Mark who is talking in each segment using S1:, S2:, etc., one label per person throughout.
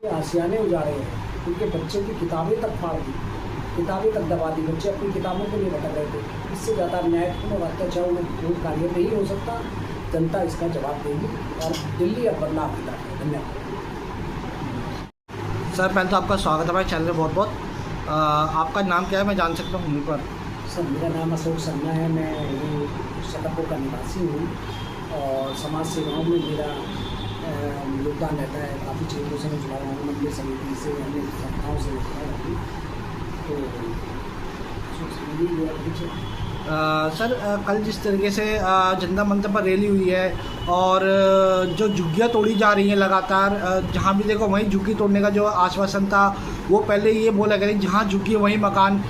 S1: आशियाने उजाड़े हैं, उनके बच्चों की किताबें तक फाड़ दी, किताबें तक दबा दी, बच्चे अपनी किताबों के लिए भटक रहे थे। इससे ज़्यादा अन्यायपूर्ण और अत्याचार में कार्य नहीं हो सकता। जनता इसका जवाब देगी और दिल्ली अब बदलाव की तरफ है। धन्यवाद।
S2: सर पहले तो आपका स्वागत है हमारे चैनल में बहुत बहुत। आपका नाम क्या है, मैं जान सकता हूँ वहीं पर?
S1: सर मेरा नाम अशोक शर्मा है, मैं छतरपुर का निवासी हूँ और समाज सेवाओं में मेरा योगदान रहता है। काफ़ी चीज़ों से मैं जुड़ा हुआ हूँ, मंदिर समिति से, अन्य संस्थाओं से जुड़ा हुआ हूँ।
S2: सर कल जिस तरीके से जनता मंच पर रैली हुई है और जो झुग्गियाँ तोड़ी जा रही हैं लगातार, जहाँ भी देखो वहीं झुग्गी तोड़ने का जो आश्वासन था वो पहले ये बोला गया जहाँ झुग्गी वहीं मकान,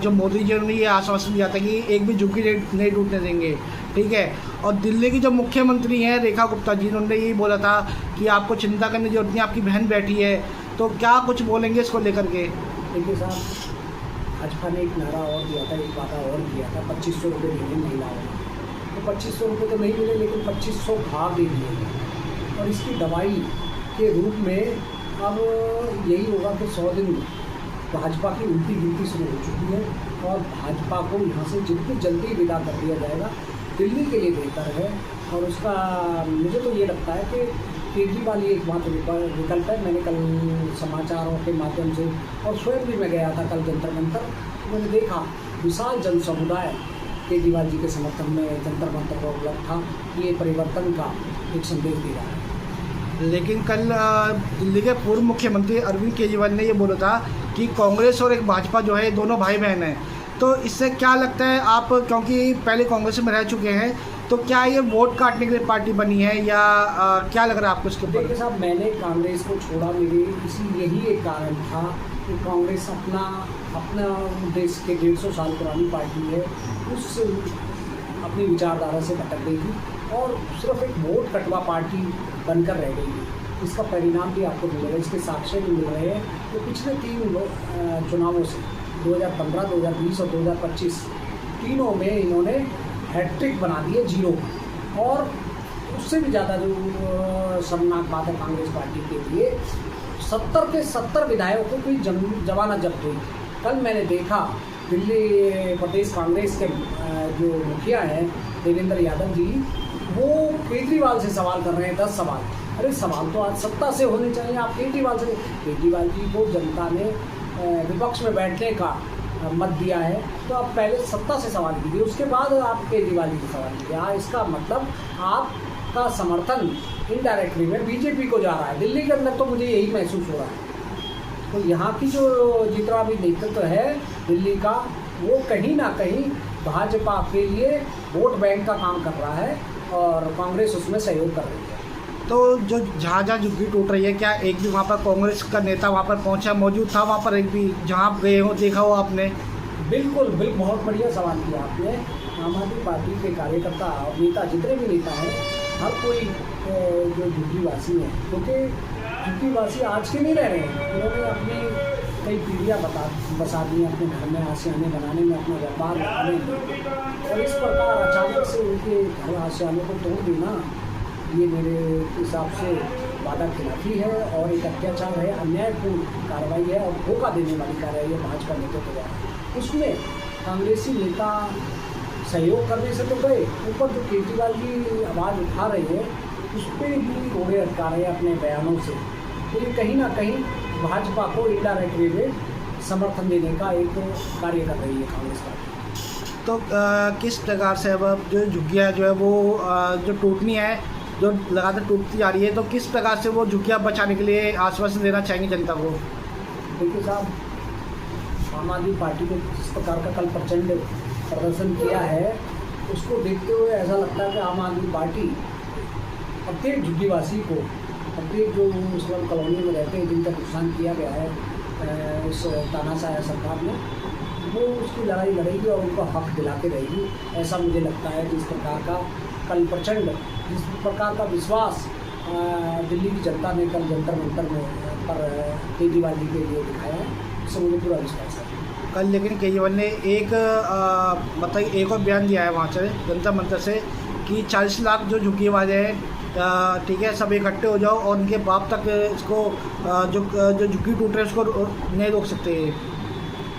S2: जो मोदी जी ने ये आश्वासन दिया था कि एक भी झुग्गी नहीं टूटने देंगे, ठीक है। और दिल्ली की जो मुख्यमंत्री हैं रेखा गुप्ता जी, उन्होंने यही बोला था कि आपको चिंता करने की जरूरत नहीं, आपकी बहन बैठी है। तो क्या कुछ बोलेंगे इसको लेकर के?
S1: देखिए साहब, भाजपा ने एक नारा और दिया था, एक वादा और किया था, 2500 रुपये देंगे महिलाओं को। तो 2500 रुपये तो नहीं मिले, लेकिन 2500 भाग दे दिए गए। और इसकी दवाई के रूप में अब यही होगा कि 100 दिन भाजपा की उल्टी गिनती शुरू हो चुकी है और भाजपा को यहाँ से जितनी जल्दी विदा कर दिया जाएगा दिल्ली के लिए बेहतर है। और उसका मुझे तो ये लगता है कि केजरीवाल ही एकमात्र विकल्प है। मैंने कल समाचारों के माध्यम से और स्वयं भी मैं गया था कल जंतर मंतर, मैंने देखा विशाल जन समुदाय केजरीवाल जी के समर्थन में जंतर मंतर पर उपलब्ध था। ये परिवर्तन का एक संदेश दे रहा है।
S2: लेकिन कल दिल्ली के पूर्व मुख्यमंत्री अरविंद केजरीवाल ने ये बोला था कि कांग्रेस और एक भाजपा जो है दोनों भाई बहन हैं। तो इससे क्या लगता है आप, क्योंकि पहले कांग्रेस में रह चुके हैं, तो क्या ये वोट काटने के लिए पार्टी बनी है या क्या लग रहा है आपको इसके ऊपर?
S1: देखिए साहब, मैंने कांग्रेस को छोड़ा, मेरे यही एक कारण था कि कांग्रेस अपना देश के 150 साल पुरानी पार्टी है, उस अपनी विचारधारा से भटक गई थी और सिर्फ एक वोट कटवा पार्टी बनकर रह गई थी। इसका परिणाम भी आपको मिलेगा, इसके साक्ष्य भी मिल रहे हैं। तो पिछले 3 चुनावों से 2015, 2020 और 2025 तीनों में इन्होंने हैट्रिक बना दी है 0। और उससे भी ज़्यादा जो शर्मनाक बात है कांग्रेस पार्टी के लिए, 70 के 70 विधायकों की जमानत जब्त हुई। कल मैंने देखा दिल्ली प्रदेश कांग्रेस के जो मुखिया हैं देवेंद्र यादव जी, वो केजरीवाल से सवाल कर रहे हैं 10 सवाल। अरे सवाल तो आज सत्ता से होने चाहिए, आप केजरीवाल से। केजरीवाल जी को जनता ने विपक्ष में बैठने का मत दिया है, तो आप पहले सत्ता से सवाल कीजिए, उसके बाद आप केजरीवाल जी से सवाल कीजिए। हाँ, इसका मतलब आपका समर्थन इनडायरेक्टली में बीजेपी को जा रहा है। दिल्ली के अंदर तो मुझे यही महसूस हो रहा है। तो यहाँ की जो जितना भी नेतृत्व है दिल्ली का, वो कहीं ना कहीं भाजपा के लिए वोट बैंक का काम कर रहा है और कांग्रेस उसमें सहयोग कर रही है।
S2: तो जो जहाँ झुग्गी टूट रही है, क्या एक भी वहाँ पर कांग्रेस का नेता वहाँ पर पहुँचा, मौजूद था वहाँ पर? एक भी जहाँ गए हो देखा हो आपने?
S1: बिल्कुल, बहुत बढ़िया सवाल किया आपने। आम आदमी पार्टी के कार्यकर्ता और नेता, जितने भी नेता हैं, हर कोई जो झुग्गीवासी है, क्योंकि झुग्गीवासी आज के नहीं रह रहे हैं, उन्होंने अपनी कई पीढ़ियाँ बसा दी अपने घर में, आशियाने बनाने में, अपना व्यापार बनाने में। और इस प्रकार अचानक से उनके घर आशियाने को तोड़ देना, ये मेरे हिसाब से वादा खिलाफी है और एक अत्याचार है, अन्यायपूर्ण कार्रवाई है और धोखा देने वाली कार्रवाई है भाजपा नेतृत्व द्वारा। उसमें कांग्रेसी नेता सहयोग करने से तो गए, ऊपर जो केजरीवाल की आवाज़ उठा रहे हैं उस पर भी रोड़े अटका रहे हैं अपने बयानों से। तो ये कहीं ना कहीं भाजपा को इनडायरेक्ट वे में समर्थन देने का एक कार्य कर रही है कांग्रेस पार्टी।
S2: तो किस प्रकार से अब जो झुग्गियाँ जो है वो जो टूटनी है, जो लगातार टूटती जा रही है, तो किस प्रकार से वो झुग्गियाँ बचाने के लिए आश्वासन देना चाहेंगे जनता को?
S1: देखिए साहब, आम आदमी पार्टी को जिस प्रकार का कल प्रचंड प्रदर्शन किया है, उसको देखते हुए ऐसा लगता है कि आम आदमी पार्टी प्रत्येक झुग्गीवासी को, प्रत्येक जो मुस्लिम कॉलोनी में रहते हैं जिनका नुकसान किया गया है इस तानाशाह सरकार ने, वो उसकी लड़ाई लड़ेगी और उनको हक दिला के रहेगी। ऐसा मुझे लगता है कि इस प्रकार का कल प्रचंड, जिस प्रकार का विश्वास दिल्ली की जनता ने कल जंतर मंतर में पर केजरीवाल जी के लिए दिखाया है, इससे मुझे पूरा विश्वास है।
S2: कल लेकिन केजरीवाल ने एक मतलब एक और बयान दिया है वहाँ से जंतर मंतर से कि 40 लाख जो झुग्गी वाले हैं ठीक है, सब इकट्ठे हो जाओ और उनके बाप तक इसको जो झुग्गी टूट रहे उसको नहीं रोक सकते।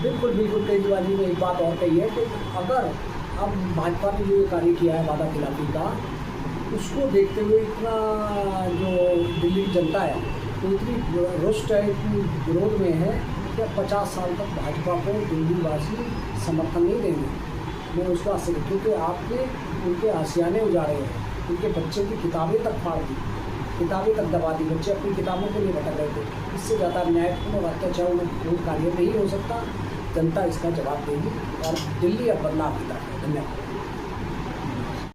S1: बिल्कुल बिल्कुल, केजरीवाल जी ने एक बात और कही है कि अगर अब भाजपा ने जो ये कार्य किया है वादा खिलाफी का, उसको देखते हुए इतना जो दिल्ली की जनता है तो इतनी रुष्ट है, इतनी विरोध में है कि 50 साल तक भाजपा को दिल्ली वासी समर्थन नहीं देंगे। मैं उसको आशा, क्योंकि आपने उनके आशियाने उजाड़े हैं, उनके बच्चे की किताबें तक फाड़ दी, किताबें तक दबा दी, बच्चे अपनी किताबों के लिए भटक रहे थे। इससे ज़्यादा न्यायपूर्ण और अत्याचार में कोई कार्य नहीं हो सकता। जनता इसका जवाब देगी और दिल्ली अब बदलाव की तरफ है। धन्यवाद।